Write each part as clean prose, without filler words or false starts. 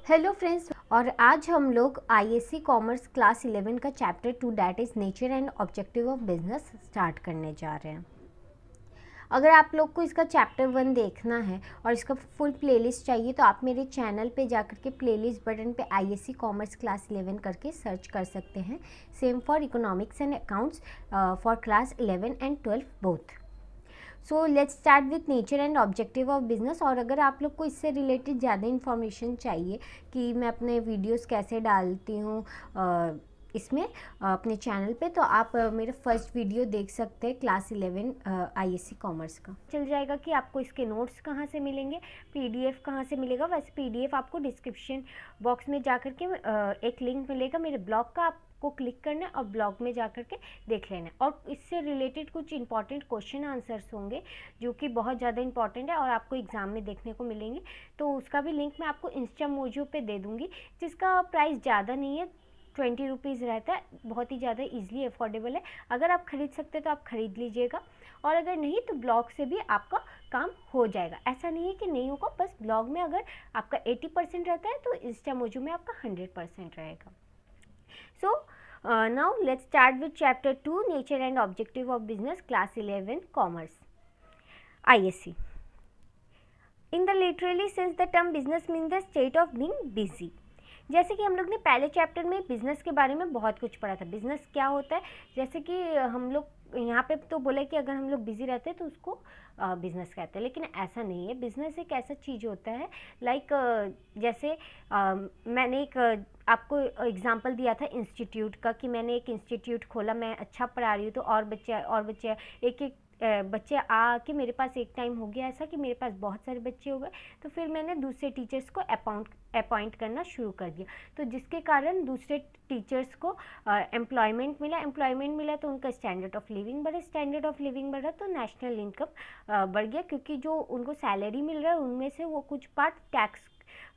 Hello friends, और आज हम लोग आईएससी कॉमर्स क्लास 11 का chapter 2 that is nature and objective of business start करने जा रहे हैं। अगर आप लोग को इसका चैप्टर 1 देखना है और इसका फुल प्लेलिस्ट चाहिए तो आप मेरे चैनल पे जाकर के प्लेलिस्ट बटन पे आईएससी कॉमर्स क्लास 11 करके सर्च कर सकते हैं। Same for economics and accounts for class 11 and 12 both. So let's start with nature and objective of business. और अगर आप लोग को इससे रिलेटेड ज़्यादा इन्फॉर्मेशन चाहिए कि मैं अपने वीडियोस कैसे डालती हूँ इसमें अपने चैनल पे, तो आप मेरा फर्स्ट वीडियो देख सकते हैं क्लास 11 आईएससी कॉमर्स का। चल जाएगा कि आपको इसके नोट्स कहाँ से मिलेंगे, पीडीएफ कहाँ से मिलेगा। वैसे पीडीएफ आपको डिस्क्रिप्शन बॉक्स में जाकर के एक लिंक मिलेगा मेरे ब्लॉग का, को क्लिक करना है और ब्लॉग में जाकर के देख लेना है। और इससे रिलेटेड कुछ इंपॉर्टेंट क्वेश्चन आंसर्स होंगे जो कि बहुत ज़्यादा इंपॉर्टेंट है और आपको एग्ज़ाम में देखने को मिलेंगे। तो उसका भी लिंक मैं आपको इंस्टा मोजो पे दे दूँगी, जिसका प्राइस ज़्यादा नहीं है, 20 रुपीज़ रहता है, बहुत ही ज़्यादा ईजिली अफोर्डेबल है। अगर आप खरीद सकते तो आप खरीद लीजिएगा, और अगर नहीं तो ब्लॉग से भी आपका काम हो जाएगा। ऐसा नहीं है कि नहीं होगा, बस ब्लॉग में अगर आपका 80% रहता है तो इंस्टा मोजो में आपका 100% रहेगा। So now let's start with chapter 2 nature and objective of business class 11 commerce ISC. In the literally sense the term business means the state of being busy. जैसे कि हम लोग ने पहले चैप्टर में बिज़नेस के बारे में बहुत कुछ पढ़ा था। बिज़नेस क्या होता है, जैसे कि हम लोग यहाँ पे तो बोले कि अगर हम लोग बिज़ी रहते हैं तो उसको बिज़नेस कहते हैं, लेकिन ऐसा नहीं है। बिज़नेस एक ऐसा चीज़ होता है लाइक जैसे मैंने एक आपको एग्जांपल दिया था इंस्टीट्यूट का, कि मैंने एक इंस्टीट्यूट खोला, मैं अच्छा पढ़ा रही हूँ तो और बच्चे एक बच्चे आके मेरे पास एक टाइम हो गया ऐसा कि मेरे पास बहुत सारे बच्चे हो गए, तो फिर मैंने दूसरे टीचर्स को अपॉइंट करना शुरू कर दिया, तो जिसके कारण दूसरे टीचर्स को एम्प्लॉयमेंट मिला तो उनका स्टैंडर्ड ऑफ लिविंग बढ़ा तो नेशनल इनकम बढ़ गया, क्योंकि जो उनको सैलरी मिल रहा है उनमें से वो कुछ पार्ट टैक्स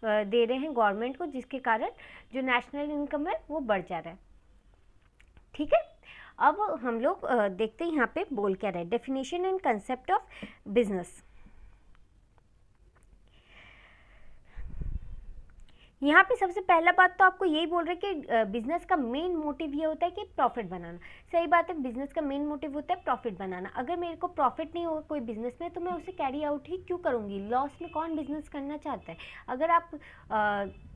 दे रहे हैं गवर्नमेंट को, जिसके कारण जो नेशनल इनकम है वो बढ़ जा रहा है। ठीक है, अब हम लोग देखते हैं यहाँ पे बोल क्या रहे, definition and concept of business. यहाँ पे सबसे पहला बात तो आपको यही बोल रहे हैं कि बिजनेस का मेन मोटिव ये होता है कि प्रॉफिट बनाना। सही बात है, बिजनेस का मेन मोटिव होता है प्रॉफिट बनाना। अगर मेरे को प्रॉफिट नहीं होगा कोई बिजनेस में तो मैं उसे कैरी आउट ही क्यों करूँगी। लॉस में कौन बिजनेस करना चाहता है। अगर आप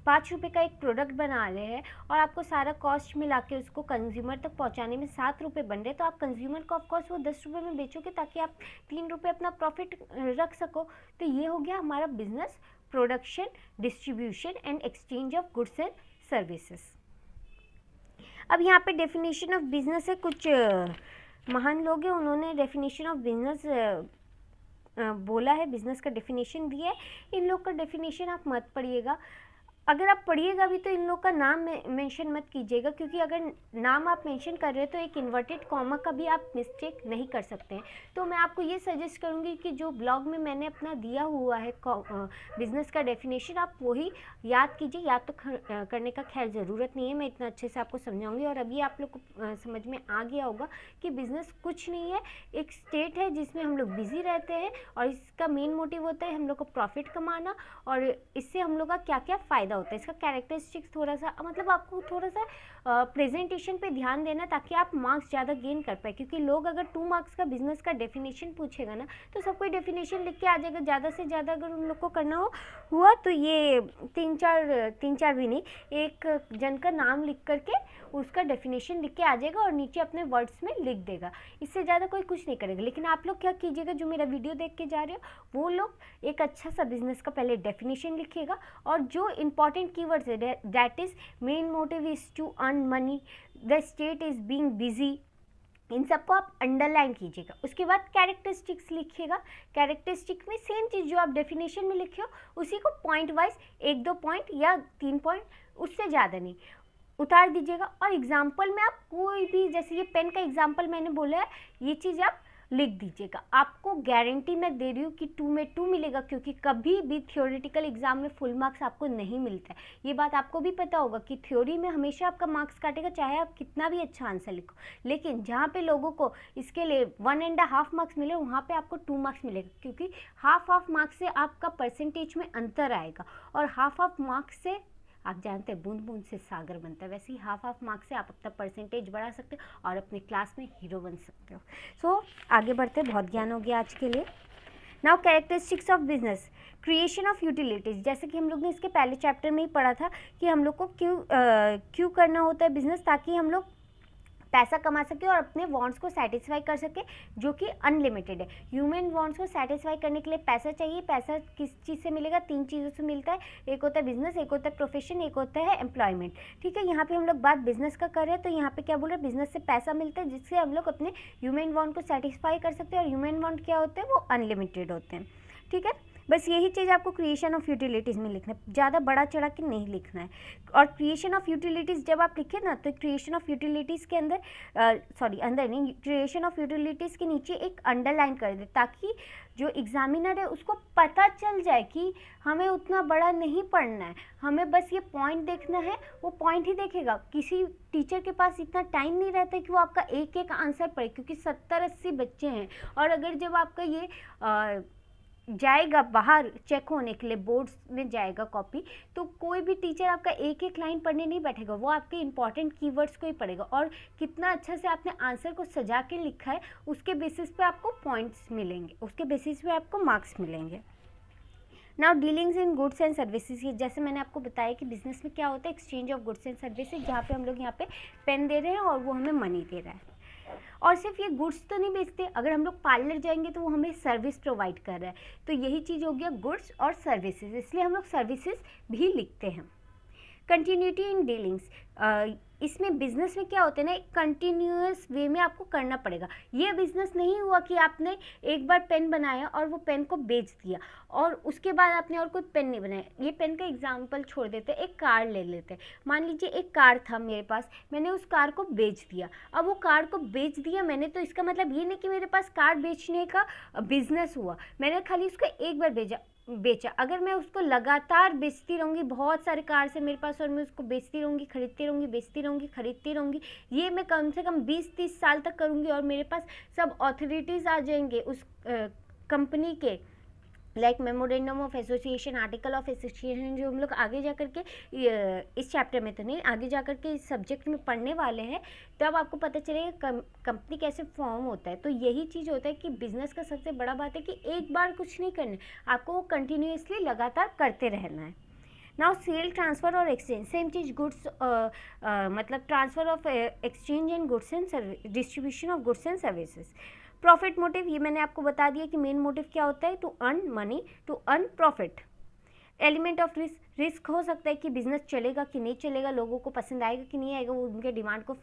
5 रुपये का एक प्रोडक्ट बना रहे हैं और आपको सारा कॉस्ट मिला के उसको कंज्यूमर तक पहुँचाने में 7 रुपये बन रहे, तो आप कंज्यूमर को ऑफकोर्स वो 10 रुपये में बेचोगे ताकि आप 3 रुपये अपना प्रॉफिट रख सको। तो ये हो गया हमारा business, production, distribution and exchange of goods and services. अब यहाँ पे डेफिनेशन ऑफ बिजनेस है, कुछ महान लोग हैं उन्होंने डेफिनेशन ऑफ बिजनेस बोला है, बिजनेस का डेफिनेशन दिया है। इन लोग का डेफिनेशन आप मत पढ़िएगा, अगर आप पढ़िएगा भी तो इन लोग का नाम मेंशन मत कीजिएगा, क्योंकि अगर नाम आप मेंशन कर रहे हैं तो एक इन्वर्टेड कॉमा का भी आप मिस्टेक नहीं कर सकते हैं। तो मैं आपको ये सजेस्ट करूँगी कि जो ब्लॉग में मैंने अपना दिया हुआ है बिज़नेस का डेफिनेशन, आप वही याद कीजिए। याद तो करने का खैर ज़रूरत नहीं है, मैं इतना अच्छे से आपको समझाऊँगी। और अभी आप लोग को समझ में आ गया होगा कि बिज़नेस कुछ नहीं है, एक स्टेट है जिसमें हम लोग बिज़ी रहते हैं और इसका मेन मोटिव होता है हम लोग को प्रॉफिट कमाना, और इससे हम लोग का क्या क्या फ़ायदा होता है। इसका कैरेक्टरिस्टिक्स थोड़ा सा, मतलब आपको थोड़ा सा प्रेजेंटेशन पे ध्यान देना ताकि आप मार्क्स ज़्यादा गेन कर पाए, क्योंकि लोग अगर 2 मार्क्स का बिजनेस का डेफिनेशन पूछेगा ना तो सब कोई डेफिनेशन लिख के आ जाएगा। ज़्यादा से ज़्यादा अगर उन लोग को करना हुआ तो ये 3-4 भी नहीं, एक जन का नाम लिख करके उसका डेफिनेशन लिख के आ जाएगा और नीचे अपने वर्ड्स में लिख देगा। इससे ज़्यादा कोई कुछ नहीं करेगा। लेकिन आप लोग क्या कीजिएगा, जो मेरा वीडियो देख के जा रहे हो वो लोग एक अच्छा सा बिजनेस का पहले डेफिनेशन लिखिएगा, और जो इंपॉर्टेंट कीवर्ड्स है that is main motive is to earn money, the state is being busy, इन सबको आप अंडरलाइन कीजिएगा। उसके बाद कैरेक्टरिस्टिक्स लिखिएगा। कैरेक्टरिस्टिक में सेम चीज़ जो आप डेफिनेशन में लिखे हो उसी को पॉइंट वाइज 1-2 पॉइंट या 3 पॉइंट, उससे ज़्यादा नहीं, उतार दीजिएगा। और एग्जाम्पल में आप कोई भी, जैसे ये पेन का एग्जाम्पल मैंने बोला है, ये चीज़ आप लिख दीजिएगा। आपको गारंटी मैं दे रही हूँ कि 2 में 2 मिलेगा, क्योंकि कभी भी थ्योरेटिकल एग्जाम में फुल मार्क्स आपको नहीं मिलता है। ये बात आपको भी पता होगा कि थ्योरी में हमेशा आपका मार्क्स काटेगा, चाहे आप कितना भी अच्छा आंसर लिखो। लेकिन जहाँ पे लोगों को इसके लिए 1.5 मार्क्स मिले वहाँ पे आपको 2 मार्क्स मिलेगा, क्योंकि हाफ मार्क्स से आपका परसेंटेज में अंतर आएगा, और हाफ मार्क्स से आप जानते हैं बूंद बूंद से सागर बनता है, वैसे ही हाफ हाफ मार्क्स से आप अपना परसेंटेज बढ़ा सकते हो और अपने क्लास में हीरो बन सकते हो। सो आगे बढ़ते, बहुत ज्ञान हो गया आज के लिए। Now characteristics of business, creation of utilities, जैसे कि हम लोग ने इसके पहले चैप्टर में ही पढ़ा था कि हम लोग को क्यों करना होता है बिजनेस, ताकि हम लोग पैसा कमा सके और अपने वांट्स को सेटिस्फाई कर सके, जो कि अनलिमिटेड है। ह्यूमन वांट्स को सेटिस्फाई करने के लिए पैसा चाहिए। पैसा किस चीज़ से मिलेगा? 3 चीज़ों से मिलता है, एक होता है बिजनेस, एक होता है प्रोफेशन, एक होता है एम्प्लॉयमेंट। ठीक है, यहाँ पे हम लोग बात बिजनेस का कर रहे हैं, तो यहाँ पे क्या बोल रहे हैं, बिजनेस से पैसा मिलता है जिससे हम लोग अपने ह्यूमन वांट को सेटिस्फाई कर सकते हैं, और ह्यूमन वांट क्या होते हैं, वो अनलिमिटेड होते हैं। ठीक है, बस यही चीज़ आपको क्रिएशन ऑफ यूटिलिटीज़ में लिखना है, ज़्यादा बड़ा चढ़ा के नहीं लिखना है। और क्रिएशन ऑफ यूटिलिटीज़ जब आप लिखे ना, तो क्रिएशन ऑफ यूटिलिटीज़ के अंदर अंदर नहीं, क्रिएशन ऑफ यूटिलिटीज़ के नीचे एक अंडरलाइन कर दे, ताकि जो एग्जामिनर है उसको पता चल जाए कि हमें उतना बड़ा नहीं पढ़ना है, हमें बस ये पॉइंट देखना है, वो पॉइंट ही देखेगा। किसी टीचर के पास इतना टाइम नहीं रहता है कि वो आपका एक एक आंसर पढ़े, क्योंकि 70-80 बच्चे हैं, और अगर जब आपका ये जाएगा बाहर चेक होने के लिए, बोर्ड्स में जाएगा कॉपी, तो कोई भी टीचर आपका एक एक लाइन पढ़ने नहीं बैठेगा, वो आपके इंपॉर्टेंट कीवर्ड्स को ही पढ़ेगा, और कितना अच्छा से आपने आंसर को सजा के लिखा है उसके बेसिस पे आपको पॉइंट्स मिलेंगे, उसके बेसिस पे आपको मार्क्स मिलेंगे। Now dealings in goods and services, जैसे मैंने आपको बताया कि बिजनेस में क्या होता है, exchange of goods and services, जहाँ पे हम लोग यहाँ पे पेन दे रहे हैं और वो हमें मनी दे रहा है। और सिर्फ ये गुड्स तो नहीं बेचते, अगर हम लोग पार्लर जाएंगे तो वो हमें सर्विस प्रोवाइड कर रहा है, तो यही चीज़ हो गया गुड्स और सर्विसेज, इसलिए हम लोग सर्विसेज भी लिखते हैं। कंटिन्यूटी इन डीलिंग्स, इसमें बिजनेस में क्या होता है ना, एक कंटिन्यूअस वे में आपको करना पड़ेगा। ये बिजनेस नहीं हुआ कि आपने एक बार पेन बनाया और वो पेन को बेच दिया और उसके बाद आपने और कोई पेन नहीं बनाया। ये पेन का एग्जांपल छोड़ देते, एक कार ले लेते हैं। मान लीजिए एक कार था मेरे पास, मैंने उस कार को बेच दिया। अब वो कार को बेच दिया मैंने, तो इसका मतलब ये नहीं कि मेरे पास कार बेचने का बिजनेस हुआ, मैंने खाली उसको एक बार बेचा। अगर मैं उसको लगातार बेचती रहूँगी, बहुत सारे कार्स है मेरे पास और मैं उसको बेचती रहूँगी, खरीदती रहूँगी, बेचती रहूँगी, खरीदती रहूँगी, ये मैं कम से कम 20-30 साल तक करूँगी, और मेरे पास सब अथॉरिटीज़ आ जाएंगे उस कंपनी के, like memorandum of association, article of association, जो हम लोग आगे जा कर के इस चैप्टर में तो नहीं, आगे जा कर के इस सब्जेक्ट में पढ़ने वाले हैं, तब आपको पता चलेगा कंपनी कैसे फॉर्म होता है। तो यही चीज़ होता है कि बिज़नेस का सबसे बड़ा बात है कि एक बार कुछ नहीं करना है, आपको वो कंटिन्यूसली लगातार करते रहना है। नाउ सेल, ट्रांसफ़र और एक्सचेंज, सेम चीज़, गुड्स मतलब transfer of exchange and goods and distribution of goods and services. Profit motive, ये मैंने आपको बता दिया कि मेन मोटिव क्या होता है, to earn money, to earn profit. Element of risk, risk हो सकता है कि बिजनेस चलेगा कि नहीं चलेगा, लोगों को पसंद आएगा कि नहीं आएगा, वो उनके डिमांड को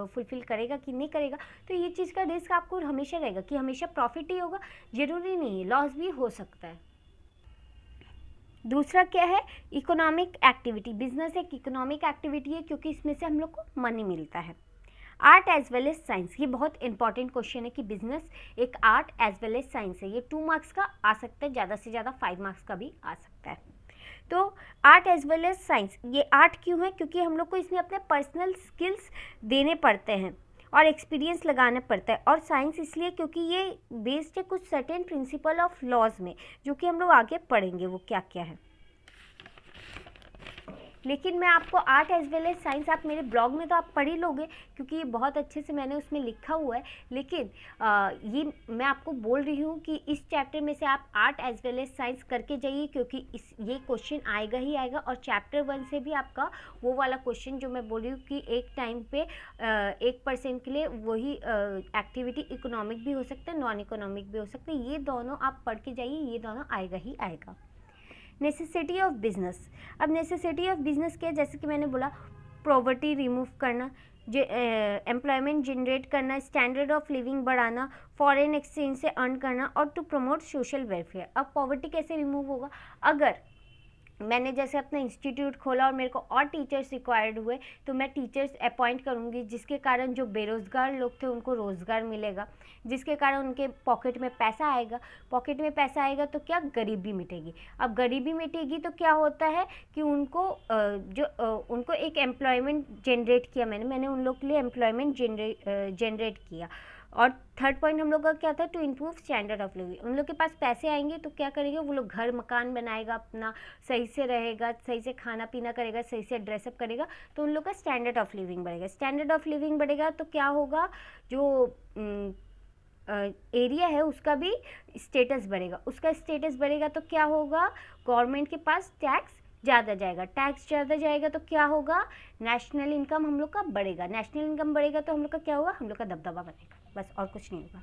फुलफिल करेगा कि नहीं करेगा, तो ये चीज़ का रिस्क आपको हमेशा रहेगा कि हमेशा प्रॉफिट ही होगा, ज़रूरी नहीं है, लॉस भी हो सकता है। दूसरा क्या है, इकोनॉमिक एक्टिविटी, बिजनेस एक इकोनॉमिक एक्टिविटी है क्योंकि इसमें से हम लोग को मनी मिलता है। Art as well as science, ये बहुत इंपॉर्टेंट क्वेश्चन है कि बिजनेस एक art as well as science है, ये 2 मार्क्स का आ सकता है, ज़्यादा से ज़्यादा 5 मार्क्स का भी आ सकता है। तो art as well as science, ये आर्ट क्यों है, क्योंकि हम लोग को इसमें अपने पर्सनल स्किल्स देने पड़ते हैं और एक्सपीरियंस लगाना पड़ता है। और साइंस इसलिए क्योंकि ये बेस्ड है कुछ सर्टेन प्रिंसिपल ऑफ लॉज में, जो कि हम लोग आगे पढ़ेंगे वो क्या क्या है। लेकिन मैं आपको art as well as science, आप मेरे ब्लॉग में तो आप पढ़ ही लोगे क्योंकि ये बहुत अच्छे से मैंने उसमें लिखा हुआ है, लेकिन ये मैं आपको बोल रही हूँ कि इस चैप्टर में से आप art as well as science करके जाइए, क्योंकि ये क्वेश्चन आएगा ही आएगा। और चैप्टर 1 से भी आपका वो वाला क्वेश्चन जो मैं बोल रही हूँ कि एक टाइम पे 1% के लिए वही एक्टिविटी इकोनॉमिक भी हो सकता है, नॉन इकोनॉमिक भी हो सकता है, ये दोनों आप पढ़ के जाइए, ये दोनों आएगा ही आएगा। नेसेसिटी ऑफ बिजनेस, अब नेसेसिटी ऑफ बिजनेस क्या है, जैसे कि मैंने बोला, पॉवर्टी रिमूव करना, एम्प्लॉयमेंट जनरेट करना, स्टैंडर्ड ऑफ लिविंग बढ़ाना, फॉरेन एक्सचेंज से अर्न करना, और टू प्रमोट सोशल वेलफेयर। अब पॉवर्टी कैसे रिमूव होगा, अगर मैंने जैसे अपना इंस्टीट्यूट खोला और मेरे को और टीचर्स रिक्वायर्ड हुए, तो मैं टीचर्स अपॉइंट करूँगी, जिसके कारण जो बेरोज़गार लोग थे उनको रोज़गार मिलेगा, जिसके कारण उनके पॉकेट में पैसा आएगा। पॉकेट में पैसा आएगा तो क्या, गरीबी मिटेगी। अब गरीबी मिटेगी तो क्या होता है कि उनको उनको एक एम्प्लॉयमेंट जनरेट किया, मैंने उन लोग के लिए एम्प्लॉयमेंट जनरेट किया, और थर्ड पॉइंट हम लोग का क्या था, to improve standard of living. उन लोग के पास पैसे आएंगे तो क्या करेंगे, वो लोग घर मकान बनाएगा, अपना सही से रहेगा, सही से खाना पीना करेगा, सही से ड्रेसअप करेगा, तो उन लोग का स्टैंडर्ड ऑफ लिविंग बढ़ेगा। स्टैंडर्ड ऑफ लिविंग बढ़ेगा तो क्या होगा, जो एरिया है उसका भी स्टेटस बढ़ेगा। उसका स्टेटस बढ़ेगा तो क्या होगा, गवर्नमेंट के पास टैक्स ज़्यादा जाएगा। टैक्स ज़्यादा जाएगा तो क्या होगा, नेशनल इनकम हम लोग का बढ़ेगा। नेशनल इनकम बढ़ेगा तो हम लोग का क्या होगा, हम लोग का दबदबा बनेगा, बस और कुछ नहीं होगा।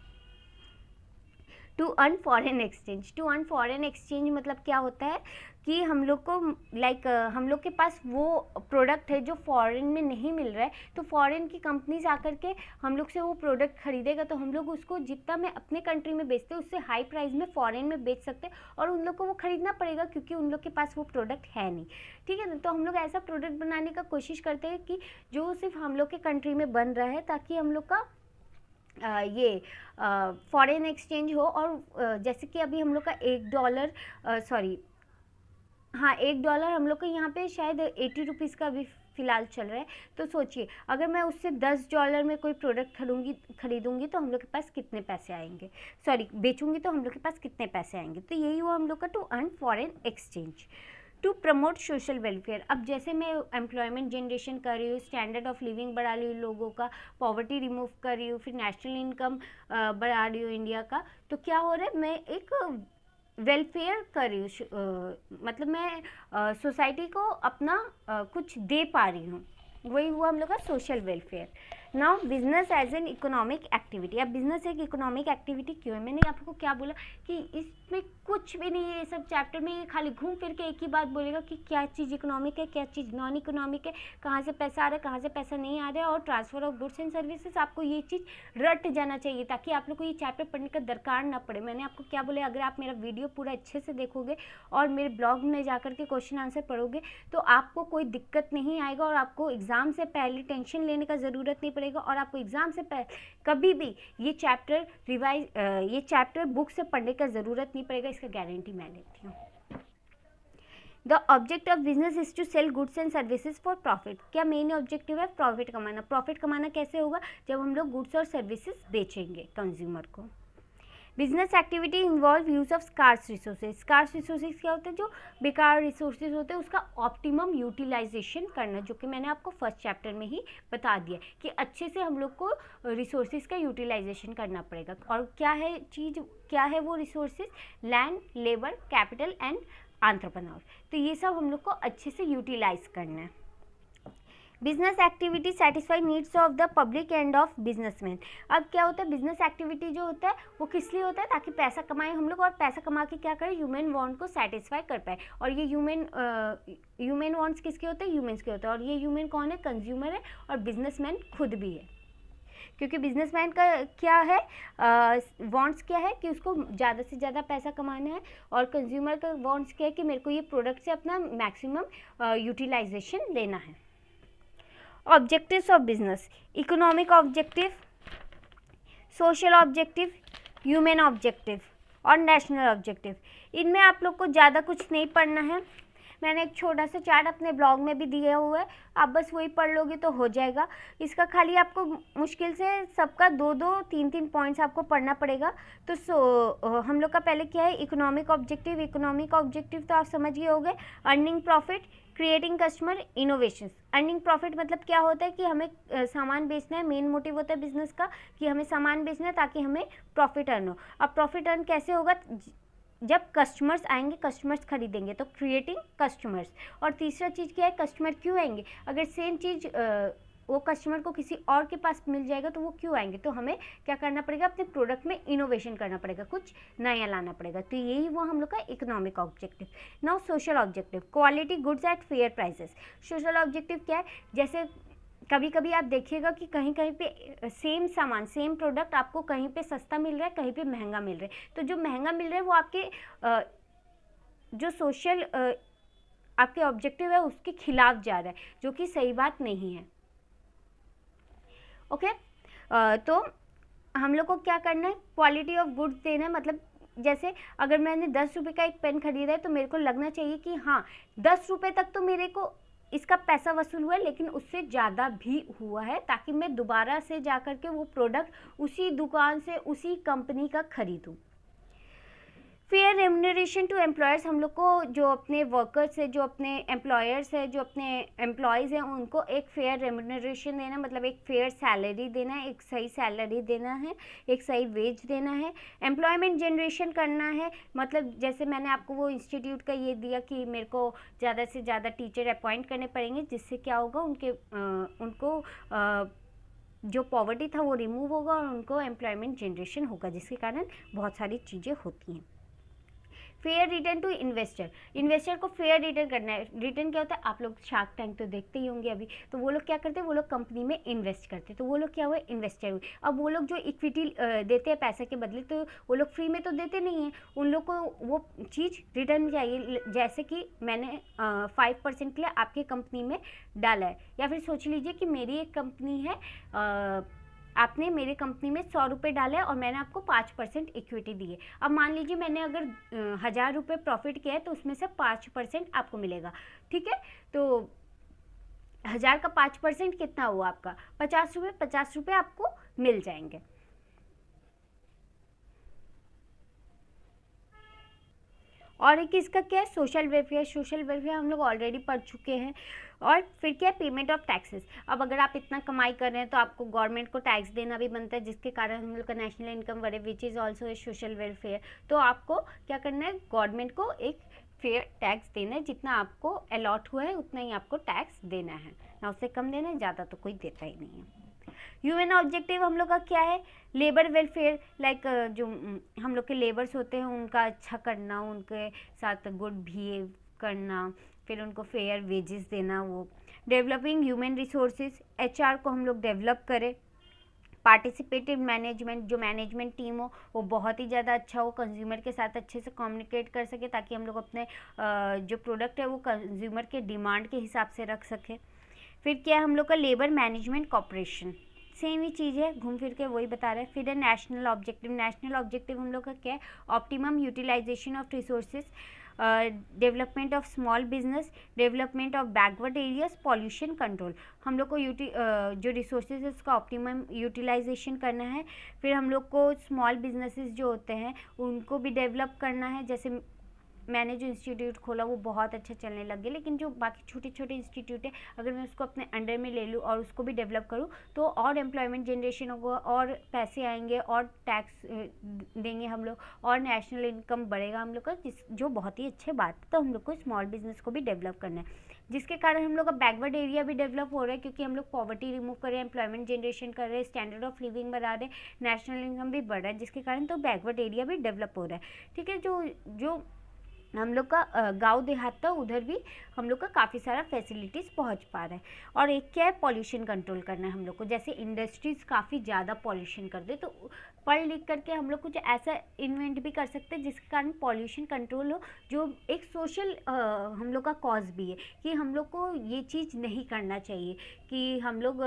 To earn foreign exchange. To earn foreign exchange मतलब क्या होता है कि हम लोग को हम लोग के पास वो प्रोडक्ट है जो फॉरेन में नहीं मिल रहा है, तो फॉरेन की कंपनीज आकर के हम लोग से वो प्रोडक्ट खरीदेगा, तो हम लोग उसको जितना में अपने कंट्री में बेचते हैं उससे हाई प्राइस में फॉरेन में बेच सकते हैं, और उन लोग को वो खरीदना पड़ेगा क्योंकि उन लोग के पास वो प्रोडक्ट है नहीं। ठीक है ना, तो हम लोग ऐसा प्रोडक्ट बनाने का कोशिश करते हैं कि जो सिर्फ हम लोग के कंट्री में बन रहा है, ताकि हम लोग का ये फॉरेन एक्सचेंज हो। और जैसे कि अभी हम लोग का $1 हम लोग का यहाँ पे शायद 80 रुपीज़ का अभी फ़िलहाल चल रहा है। तो सोचिए अगर मैं उससे $10 में कोई प्रोडक्ट खरीदूँगी तो हम लोग के पास कितने पैसे आएंगे, बेचूँगी तो हम लोग के पास कितने पैसे आएंगे। तो यही हुआ हम लोग का to earn foreign exchange. To promote social welfare. अब जैसे मैं एम्प्लॉयमेंट जनरेशन कर रही हूँ, स्टैंडर्ड ऑफ लिविंग बढ़ा रही हूँ लोगों का, पॉवर्टी रिमूव कर रही हूँ, फिर नेशनल इनकम बढ़ा रही हूँ इंडिया का, तो क्या हो रहा है, मैं एक वेलफेयर कर रही हूँ, मतलब मैं सोसाइटी को अपना कुछ दे पा रही हूँ, वही हुआ हम लोग का social welfare. Now business as an economic activity. अब बिजनेस एक इकोनॉमिक एक्टिविटी क्यों है, मैंने आपको क्या बोला कि इसमें कुछ भी नहीं है, ये सब चैप्टर में ये खाली घूम फिर के एक ही बात बोलेगा कि क्या चीज़ इकोनॉमिक है, क्या चीज़ नॉन इकोनॉमिक है, कहाँ से पैसा आ रहा है, कहाँ से पैसा नहीं आ रहा है, और transfer of goods and services. आपको ये चीज़ रट जाना चाहिए ताकि आप लोग को ये चैप्टर पढ़ने का दरकार ना पड़े। मैंने आपको क्या बोला, अगर आप मेरा वीडियो पूरा अच्छे से देखोगे और मेरे ब्लॉग में जाकर के क्वेश्चन आंसर पढ़ोगे तो आपको कोई दिक्कत नहीं आएगा, और आपको एग्ज़ाम से पहले टेंशन लेने का ज़रूरत नहीं पड़ेगा, और आपको एग्ज़ाम से पहले कभी भी ये चैप्टर बुक से पढ़ने का ज़रूरत नहीं पड़ेगा, इसका गारंटी मैं लेती हूँ। The object of business is to sell goods and services for profit. क्या मेन ऑब्जेक्टिव है, प्रॉफिट कमाना। प्रॉफिट कमाना कैसे होगा, जब हम लोग गुड्स और सर्विसेज बेचेंगे कंज्यूमर को। Business activity involve use of scarce resources. Scarce resources क्या होते हैं, जो बेकार रिसोर्सेज होते हैं उसका ऑप्टिमम यूटिलाइजेशन करना, जो कि मैंने आपको फर्स्ट चैप्टर में ही बता दिया कि अच्छे से हम लोग को रिसोर्सेज का यूटिलाइजेशन करना पड़ेगा। और क्या है वो resources, land, labour, capital and entrepreneur. तो ये सब हम लोग को अच्छे से यूटिलाइज करना है। Business activity satisfy needs of the public end of businessman. अब क्या होता है, बिजनेस एक्टिविटी जो होता है वो किस लिए होता है, ताकि पैसा कमाएं हम लोग, और पैसा कमा के क्या करें, ह्यूमन वांट को सेटिस्फाई कर पाए। और ये ह्यूमन वांट्स किसके होते हैं, ह्यूमंस के होते हैं। और ये ह्यूमन कौन है, कंज्यूमर है, और बिजनेसमैन खुद भी है। क्योंकि बिजनेसमैन का क्या है, वांट्स क्या है कि उसको ज़्यादा से ज़्यादा पैसा कमाना है, और कंज्यूमर का वांट्स क्या है कि मेरे को ये प्रोडक्ट से अपना मैक्सिमम यूटिलाइजेशन लेना है। Objectives of business, economic objective, social objective, human objective और नेशनल ऑब्जेक्टिव। इनमें आप लोग को ज़्यादा कुछ नहीं पढ़ना है, मैंने एक छोटा सा चार्ट अपने ब्लॉग में भी दिया हुआ है, आप बस वही पढ़ लोगे तो हो जाएगा। इसका खाली आपको मुश्किल से सबका 2-2, 3-3 पॉइंट्स आपको पढ़ना पड़ेगा। तो हम लोग का पहले क्या है, इकोनॉमिक ऑब्जेक्टिव। इकोनॉमिक ऑब्जेक्टिव तो आप समझ गए होंगे, earning profit, creating customer, innovations. Earning profit मतलब क्या होता है कि हमें सामान बेचना है, मेन मोटिव होता है बिजनेस का कि हमें सामान बेचना है ताकि हमें प्रॉफिट अर्न हो। अब प्रॉफिट अर्न कैसे होगा, जब कस्टमर्स आएंगे, कस्टमर्स खरीदेंगे, तो क्रिएटिंग कस्टमर्स। और तीसरा चीज़ क्या है, कस्टमर क्यों आएंगे, अगर सेम चीज़ वो कस्टमर को किसी और के पास मिल जाएगा तो वो क्यों आएंगे, तो हमें क्या करना पड़ेगा, अपने प्रोडक्ट में इनोवेशन करना पड़ेगा, कुछ नया लाना पड़ेगा। तो यही वो हम लोग का economic objective. Now social objective, quality goods at fair prices. Social objective क्या है, जैसे कभी कभी आप देखिएगा कि कहीं कहीं पे सेम सामान, सेम प्रोडक्ट आपको कहीं पे सस्ता मिल रहा है, कहीं पे महंगा मिल रहा है। तो जो महंगा मिल रहा है वो आपके जो सोशल आपके ऑब्जेक्टिव है उसके खिलाफ जा रहा है, जो कि सही बात नहीं है। ओके, तो हम लोग को क्या करना है, क्वालिटी ऑफ गुड्स देना है। मतलब जैसे अगर मैंने 10 रुपये का एक पेन खरीदा है तो मेरे को लगना चाहिए कि हाँ 10 रुपये तक तो मेरे को इसका पैसा वसूल हुआ है, लेकिन उससे ज़्यादा भी हुआ है, ताकि मैं दोबारा से जा कर के वो प्रोडक्ट उसी दुकान से उसी कंपनी का खरीदूँ। फेयर रेम्यूनरेशन टू एम्प्लॉयर्स, हम लोग को जो अपने वर्कर्स है, जो अपने एम्प्लॉयर्स है, जो अपने एम्प्लॉयज़ हैं, उनको एक फेयर रेम्यूनरेशन देना, मतलब एक फेयर सैलरी देना है, एक सही सैलरी देना है, एक सही वेज देना है। एम्प्लॉयमेंट जनरेशन करना है, मतलब जैसे मैंने आपको वो इंस्टीट्यूट का ये दिया कि मेरे को ज़्यादा से ज़्यादा टीचर अपॉइंट करने पड़ेंगे, जिससे क्या होगा, उनको जो पॉवर्टी था वो रिमूव होगा और उनको एम्प्लॉयमेंट जनरेशन होगा, जिसके कारण बहुत सारी चीज़ें होती हैं। Fair return to investor, investor को फेयर रिटर्न करना है। रिटर्न क्या होता है, आप लोग शार्क टैंक तो देखते ही होंगे अभी, तो वो लोग क्या करते हैं, वो लोग कंपनी में इन्वेस्ट करते हैं, तो वो लोग क्या हुए, इन्वेस्टर हुए। अब वो लोग जो इक्विटी देते हैं पैसे के बदले, तो वो लोग फ्री में तो देते नहीं हैं, उन लोग को वो चीज़ रिटर्न चाहिए। जैसे कि मैंने 5% के लिए आपकी कंपनी में डाला है, या फिर सोच लीजिए कि मेरी एक कंपनी है, आपने मेरे कंपनी में 100 रुपये डाले और मैंने आपको 5% इक्विटी दी है। अब मान लीजिए मैंने अगर 1000 रुपये प्रॉफिट किया है, तो उसमें से 5% आपको मिलेगा, ठीक है। तो 1000 का 5% कितना हुआ आपका, 50 रुपये, 50 रुपये आपको मिल जाएंगे। और एक इसका क्या है, सोशल वेलफेयर। सोशल वेलफेयर हम लोग ऑलरेडी पढ़ चुके हैं। और फिर क्या है, पेमेंट ऑफ टैक्सेस। अब अगर आप इतना कमाई कर रहे हैं तो आपको गवर्नमेंट को टैक्स देना भी बनता है, जिसके कारण हम लोग का नेशनल इनकम बढ़े, which is also a social welfare. तो आपको क्या करना है, गवर्नमेंट को एक फेयर टैक्स देना है, जितना आपको अलॉट हुआ है उतना ही आपको टैक्स देना है, ना उससे कम देना है, ज़्यादा तो कोई देता ही नहीं है। ह्यूमन ऑब्जेक्टिव हम लोग का क्या है, लेबर वेलफेयर, लाइक जो हम लोग के लेबर्स होते हैं उनका अच्छा करना, उनके साथ गुड बिहेव करना, फिर उनको फेयर वेजेस देना। वो डेवलपिंग ह्यूमन रिसोर्सेज, एचआर को हम लोग डेवलप करें। पार्टिसिपेटिव मैनेजमेंट, जो मैनेजमेंट टीम हो वो बहुत ही ज़्यादा अच्छा हो, कंज्यूमर के साथ अच्छे से कम्युनिकेट कर सके, ताकि हम लोग अपने जो प्रोडक्ट है वो कंज्यूमर के डिमांड के हिसाब से रख सके। फिर क्या है हम लोग का, लेबर मैनेजमेंट कॉपरेशन, सेम ही चीज़ है, घूम फिर के वही बता रहे हैं। फिर है नेशनल ऑब्जेक्टिव। नेशनल ऑब्जेक्टिव हम लोग का क्या है, optimum utilisation of resources, development of small business, development of backward areas, pollution control. हम लोग को जो रिसोर्सेज है उसका ऑप्टिमम यूटिलाइजेशन करना है। फिर हम लोग को स्मॉल बिजनेसेस जो होते हैं उनको भी डेवलप करना है। जैसे मैंने जो इंस्टीट्यूट खोला वो बहुत अच्छा चलने लग गया, लेकिन जो बाकी छोटे छोटे इंस्टीट्यूट है, अगर मैं उसको अपने अंडर में ले लूँ और उसको भी डेवलप करूँ, तो और एम्प्लॉयमेंट जनरेशन होगा, और पैसे आएंगे, और टैक्स देंगे हम लोग, और नेशनल इनकम बढ़ेगा हम लोग का, जो बहुत ही अच्छी बात है। तो हम लोग को स्मॉल बिजनेस को भी डेवलप करना है, जिसके कारण हम लोग का बैकवर्ड एरिया भी डेवलप हो रहा है, क्योंकि हम लोग पॉवर्टी रिमूव कर रहे हैं, एम्प्लॉयमेंट जनरेशन कर रहे हैं, स्टैंडर्ड ऑफ लिविंग बढ़ा रहे हैं, नेशनल इनकम भी बढ़ रहा है, जिसके कारण तो बैकवर्ड एरिया भी डेवलप हो रहा है, ठीक है। जो हम लोग का गांव देहात था, उधर भी हम लोग का काफ़ी सारा फैसिलिटीज़ पहुंच पा रहा है। और एक क्या है, पॉल्यूशन कंट्रोल करना है हम लोग को। जैसे इंडस्ट्रीज़ काफ़ी ज़्यादा पॉल्यूशन कर दे, तो पढ़ लिख करके हम लोग कुछ ऐसा इन्वेंट भी कर सकते हैं जिसके कारण पॉल्यूशन कंट्रोल हो, जो एक सोशल हम लोग का कॉज भी है, कि हम लोग को ये चीज़ नहीं करना चाहिए, कि हम लोग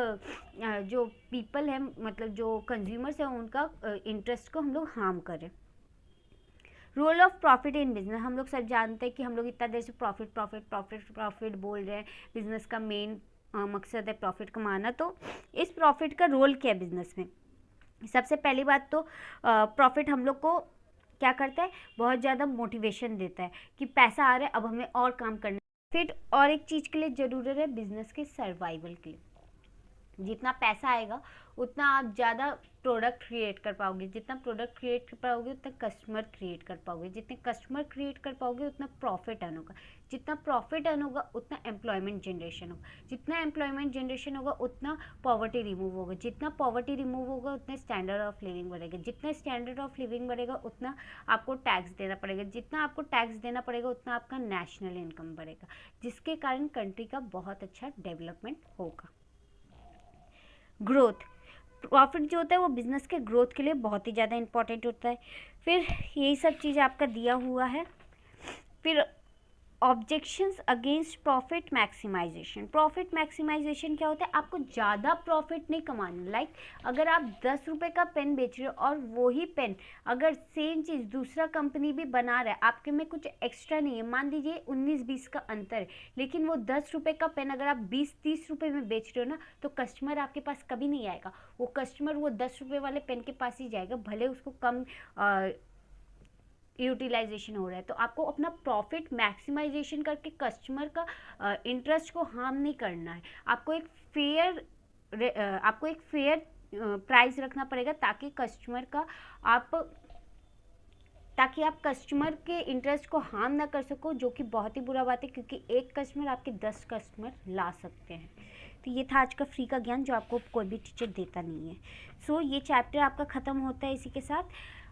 जो पीपल है, मतलब जो कंज्यूमर्स हैं, उनका इंटरेस्ट को हम लोग हार्म करें। Role of profit in business, हम लोग सब जानते हैं कि हम लोग इतना देर से प्रॉफिट प्रॉफिट प्रॉफिट प्रॉफिट बोल रहे हैं, बिजनेस का मेन मकसद है प्रॉफिट कमाना। तो इस प्रॉफिट का रोल क्या है बिजनेस में? सबसे पहली बात तो प्रॉफिट हम लोग को क्या करता है, बहुत ज़्यादा मोटिवेशन देता है कि पैसा आ रहा है, अब हमें और काम करना है। फिर और एक चीज़ के लिए ज़रूरत है, बिजनेस के सर्वाइवल के लिए। जितना पैसा आएगा उतना आप ज़्यादा प्रोडक्ट क्रिएट कर पाओगे, जितना प्रोडक्ट क्रिएट कर पाओगे उतना कस्टमर क्रिएट कर पाओगे, जितने कस्टमर क्रिएट कर पाओगे उतना प्रॉफिट अर्न होगा, जितना प्रॉफिट अर्न होगा उतना एम्प्लॉयमेंट जनरेशन होगा, जितना एम्प्लॉयमेंट जनरेशन होगा उतना पॉवर्टी रिमूव होगा, जितना पॉवर्टी रिमूव होगा उतना स्टैंडर्ड ऑफ लिविंग बढ़ेगा, जितना स्टैंडर्ड ऑफ लिविंग बढ़ेगा उतना आपको टैक्स देना पड़ेगा, जितना आपको टैक्स देना पड़ेगा उतना आपका नेशनल इनकम बढ़ेगा, जिसके कारण कंट्री का बहुत अच्छा डेवलपमेंट होगा। ग्रोथ, प्रॉफिट जो होता है वो बिज़नेस के ग्रोथ के लिए बहुत ही ज़्यादा इंपॉर्टेंट होता है। फिर यही सब चीज़ आपका दिया हुआ है। फिर objections against profit maximisation. Profit maximisation क्या होता है? आपको ज़्यादा प्रॉफिट नहीं कमाना। लाइक अगर आप 10 रुपये का पेन बेच रहे हो और वही पेन अगर सेम चीज़ दूसरा कंपनी भी बना रहा है, आपके में कुछ एक्स्ट्रा नहीं है, मान लीजिए 19-20 का अंतर है, लेकिन वो 10 रुपये का पेन अगर आप 20-30 रुपये में बेच रहे हो ना, तो कस्टमर आपके पास कभी नहीं आएगा। वो कस्टमर वो 10 रुपये वाले पेन के पास ही जाएगा, भले उसको कम यूटिलाइजेशन हो रहा है। तो आपको अपना प्रॉफिट मैक्सिमाइजेशन करके कस्टमर का इंटरेस्ट को हार्म नहीं करना है। आपको एक फेयर प्राइस रखना पड़ेगा ताकि आप कस्टमर के इंटरेस्ट को हार्म ना कर सको, जो कि बहुत ही बुरा बात है, क्योंकि एक कस्टमर आपके 10 कस्टमर ला सकते हैं। तो ये था आज का फ्री का ज्ञान जो आपको कोई भी टीचर देता नहीं है। सो ये चैप्टर आपका ख़त्म होता है इसी के साथ।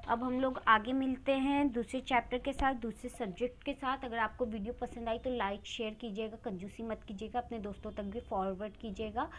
अब हम लोग आगे मिलते हैं दूसरे चैप्टर के साथ, दूसरे सब्जेक्ट के साथ। अगर आपको वीडियो पसंद आई तो लाइक शेयर कीजिएगा, कंजूसी मत कीजिएगा, अपने दोस्तों तक भी फॉरवर्ड कीजिएगा।